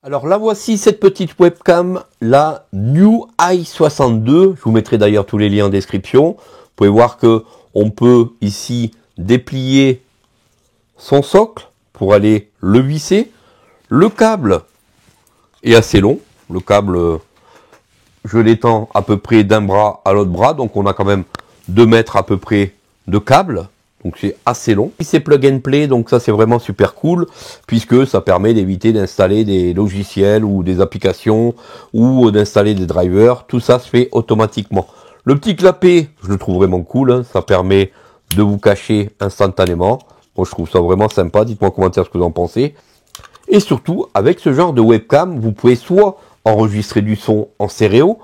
Alors là voici cette petite webcam, la New i62. Je vous mettrai d'ailleurs tous les liens en description. Vous pouvez voir que on peut ici déplier son socle pour aller le visser. Le câble est assez long. Le câble, je l'étends à peu près d'un bras à l'autre bras. Donc on a quand même 2 mètres à peu près de câble. Donc c'est assez long. C'est plug and play, donc ça c'est vraiment super cool, puisque ça permet d'éviter d'installer des logiciels ou des applications, ou d'installer des drivers. Tout ça se fait automatiquement. Le petit clapet, je le trouve vraiment cool, hein. Ça permet de vous cacher instantanément. Moi je trouve ça vraiment sympa, dites-moi en commentaire ce que vous en pensez. Et surtout, avec ce genre de webcam, vous pouvez soit enregistrer du son en stéréo,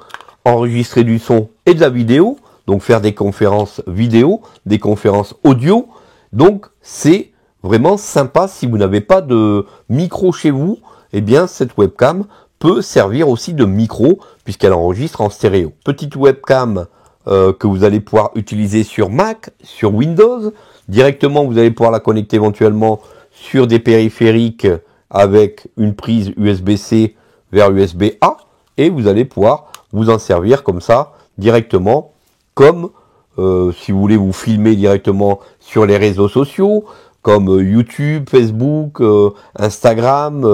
enregistrer du son et de la vidéo, donc faire des conférences vidéo, des conférences audio. Donc c'est vraiment sympa. Si vous n'avez pas de micro chez vous, eh bien cette webcam peut servir aussi de micro puisqu'elle enregistre en stéréo. Petite webcam que vous allez pouvoir utiliser sur Mac, sur Windows. Directement, vous allez pouvoir la connecter éventuellement sur des périphériques avec une prise USB-C vers USB-A et vous allez pouvoir vous en servir comme ça directement, comme si vous voulez vous filmer directement sur les réseaux sociaux comme YouTube, Facebook, Instagram,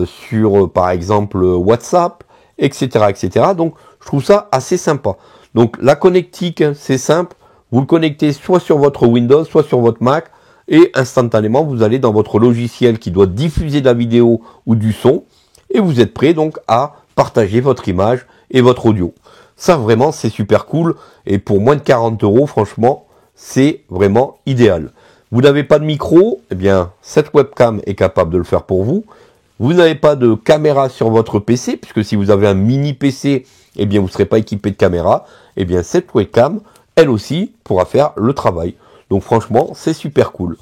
sur par exemple WhatsApp, etc., etc. Donc je trouve ça assez sympa. Donc la connectique, c'est simple, vous le connectez soit sur votre Windows, soit sur votre Mac, et instantanément vous allez dans votre logiciel qui doit diffuser de la vidéo ou du son, et vous êtes prêt donc à partager votre image et votre audio. Ça vraiment c'est super cool, et pour moins de 40 €, franchement, c'est vraiment idéal. Vous n'avez pas de micro, eh bien cette webcam est capable de le faire pour vous. Vous n'avez pas de caméra sur votre PC, puisque si vous avez un mini PC, eh bien vous ne serez pas équipé de caméra. Eh bien cette webcam, elle aussi, pourra faire le travail. Donc franchement, c'est super cool.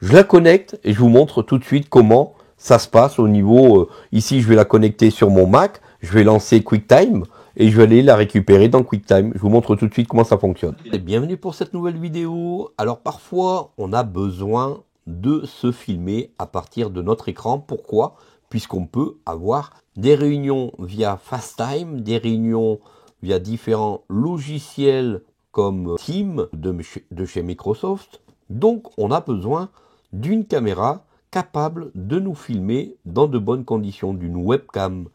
Je la connecte et je vous montre tout de suite comment ça se passe au niveau... ici, je vais la connecter sur mon Mac, je vais lancer QuickTime et je vais aller la récupérer dans QuickTime. Je vous montre tout de suite comment ça fonctionne. Et bienvenue pour cette nouvelle vidéo. Alors parfois, on a besoin de se filmer à partir de notre écran. Pourquoi ? Puisqu'on peut avoir des réunions via FaceTime, des réunions via différents logiciels comme Teams de chez Microsoft. Donc on a besoin d'une caméra capable de nous filmer dans de bonnes conditions, d'une webcam.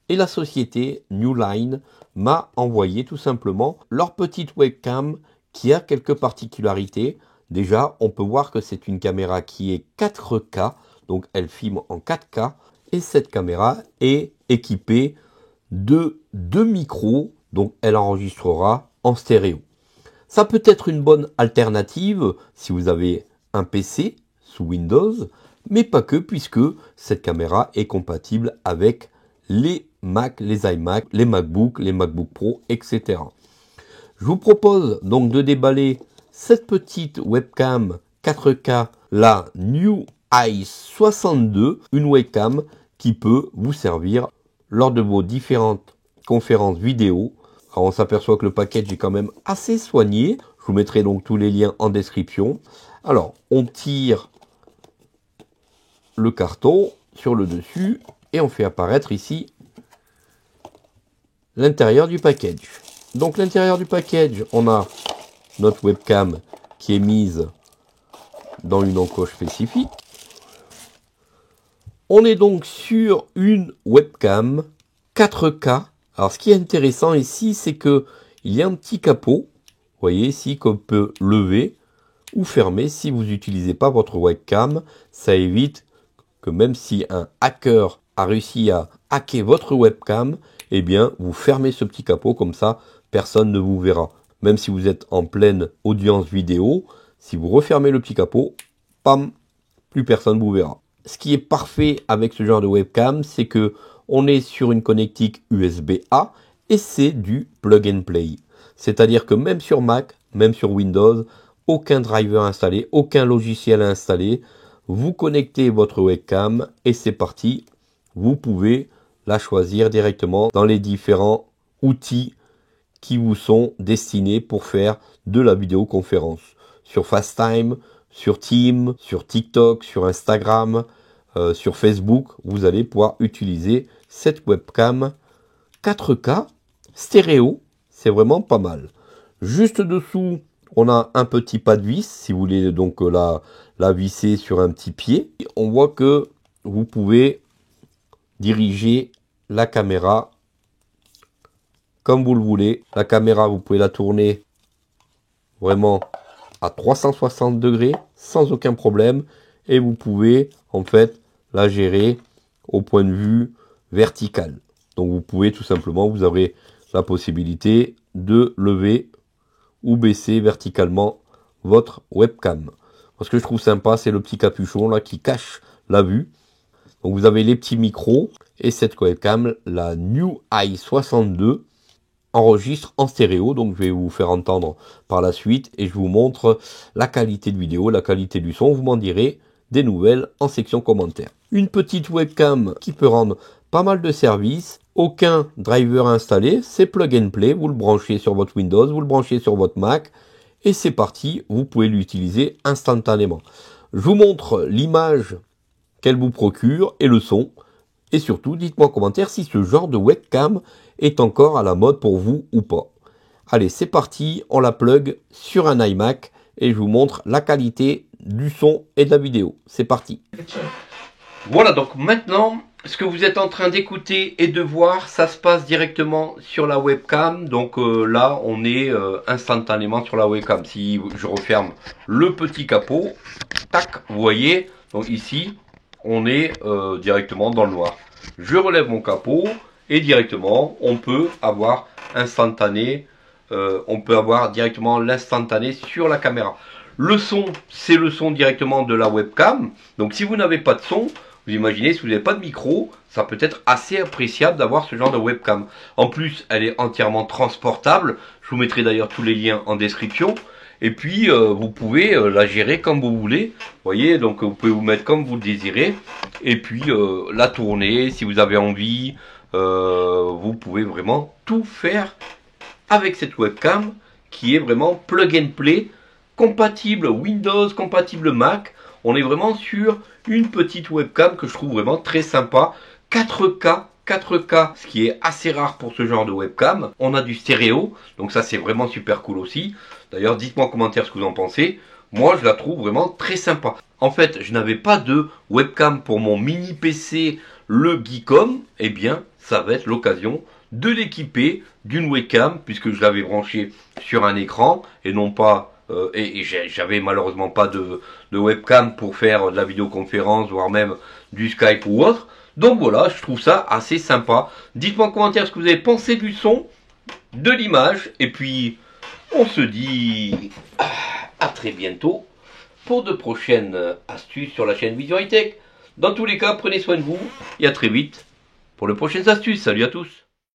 Et la société Newline m'a envoyé tout simplement leur petite webcam qui a quelques particularités. Déjà, on peut voir que c'est une caméra qui est 4K, donc elle filme en 4K. Et cette caméra est équipée de 2 micros, donc elle enregistrera en stéréo. Ça peut être une bonne alternative si vous avez un PC sous Windows, mais pas que, puisque cette caméra est compatible avec les Mac, les iMac, les MacBook, les MacBook Pro, etc. Je vous propose donc de déballer cette petite webcam 4K, la New i62, une webcam qui peut vous servir lors de vos différentes conférences vidéo. Alors on s'aperçoit que le package est quand même assez soigné. Je vous mettrai donc tous les liens en description. Alors on tire le carton sur le dessus et on fait apparaître ici l'intérieur du package. Donc l'intérieur du package, on a notre webcam qui est mise dans une encoche spécifique. On est donc sur une webcam 4K. Alors ce qui est intéressant ici, c'est que il y a un petit capot, vous voyez ici, qu'on peut lever ou fermer si vous n'utilisez pas votre webcam. Ça évite que même si un hacker a réussi à hacker votre webcam, eh bien vous fermez ce petit capot, comme ça personne ne vous verra. Même si vous êtes en pleine audience vidéo, si vous refermez le petit capot, pam, plus personne vous verra. Ce qui est parfait avec ce genre de webcam, c'est que on est sur une connectique USB-A et c'est du plug and play. C'est-à-dire que même sur Mac, même sur Windows, aucun driver installé, aucun logiciel installé, vous connectez votre webcam et c'est parti. Vous pouvez la choisir directement dans les différents outils qui vous sont destinés pour faire de la vidéoconférence. Sur FaceTime, sur Teams, sur TikTok, sur Instagram, sur Facebook, vous allez pouvoir utiliser cette webcam 4K stéréo. C'est vraiment pas mal. Juste dessous, on a un petit pas de vis, si vous voulez donc la visser sur un petit pied. On voit que vous pouvez diriger la caméra comme vous le voulez. La caméra, vous pouvez la tourner vraiment à 360 degrés sans aucun problème. Et vous pouvez en fait la gérer au point de vue vertical. Donc vous pouvez tout simplement, vous aurez la possibilité de lever ou baisser verticalement votre webcam. Ce que je trouve sympa, c'est le petit capuchon là qui cache la vue. Donc vous avez les petits micros et cette webcam, la New i62, enregistre en stéréo. Donc je vais vous faire entendre par la suite et je vous montre la qualité de vidéo, la qualité du son. Vous m'en direz des nouvelles en section commentaires. Une petite webcam qui peut rendre pas mal de services. Aucun driver installé, c'est plug and play. Vous le branchez sur votre Windows, vous le branchez sur votre Mac et c'est parti. Vous pouvez l'utiliser instantanément. Je vous montre l'image qu'elle vous procure et le son. Et surtout, dites-moi en commentaire si ce genre de webcam est encore à la mode pour vous ou pas. Allez, c'est parti, on la plug sur un iMac et je vous montre la qualité du son et de la vidéo. C'est parti. Voilà, donc maintenant, ce que vous êtes en train d'écouter et de voir, ça se passe directement sur la webcam. Donc là, on est instantanément sur la webcam. Si je referme le petit capot, tac, vous voyez, donc ici, on est directement dans le noir. Je relève mon capot et directement, on peut avoir instantané, on peut avoir directement l'instantané sur la caméra. Le son, c'est le son directement de la webcam. Donc si vous n'avez pas de son, vous imaginez, si vous n'avez pas de micro, ça peut être assez appréciable d'avoir ce genre de webcam. En plus, elle est entièrement transportable. Je vous mettrai d'ailleurs tous les liens en description. Et puis, vous pouvez la gérer comme vous voulez. Vous voyez, donc vous pouvez vous mettre comme vous le désirez. Et puis, la tourner si vous avez envie. Vous pouvez vraiment tout faire avec cette webcam qui est vraiment plug and play, compatible Windows, compatible Mac. On est vraiment sur une petite webcam que je trouve vraiment très sympa. 4K, ce qui est assez rare pour ce genre de webcam. On a du stéréo, donc ça c'est vraiment super cool aussi. D'ailleurs, dites-moi en commentaire ce que vous en pensez. Moi, je la trouve vraiment très sympa. En fait, je n'avais pas de webcam pour mon mini PC, le Geekom. Eh bien, ça va être l'occasion de l'équiper d'une webcam, puisque je l'avais branché sur un écran et non pas... et j'avais malheureusement pas de webcam pour faire de la vidéoconférence, voire même du Skype ou autre. Donc voilà, je trouve ça assez sympa. Dites-moi en commentaire ce que vous avez pensé du son, de l'image. Et puis, on se dit à très bientôt pour de prochaines astuces sur la chaîne Vision High Tech. Dans tous les cas, prenez soin de vous et à très vite pour de prochaines astuces. Salut à tous!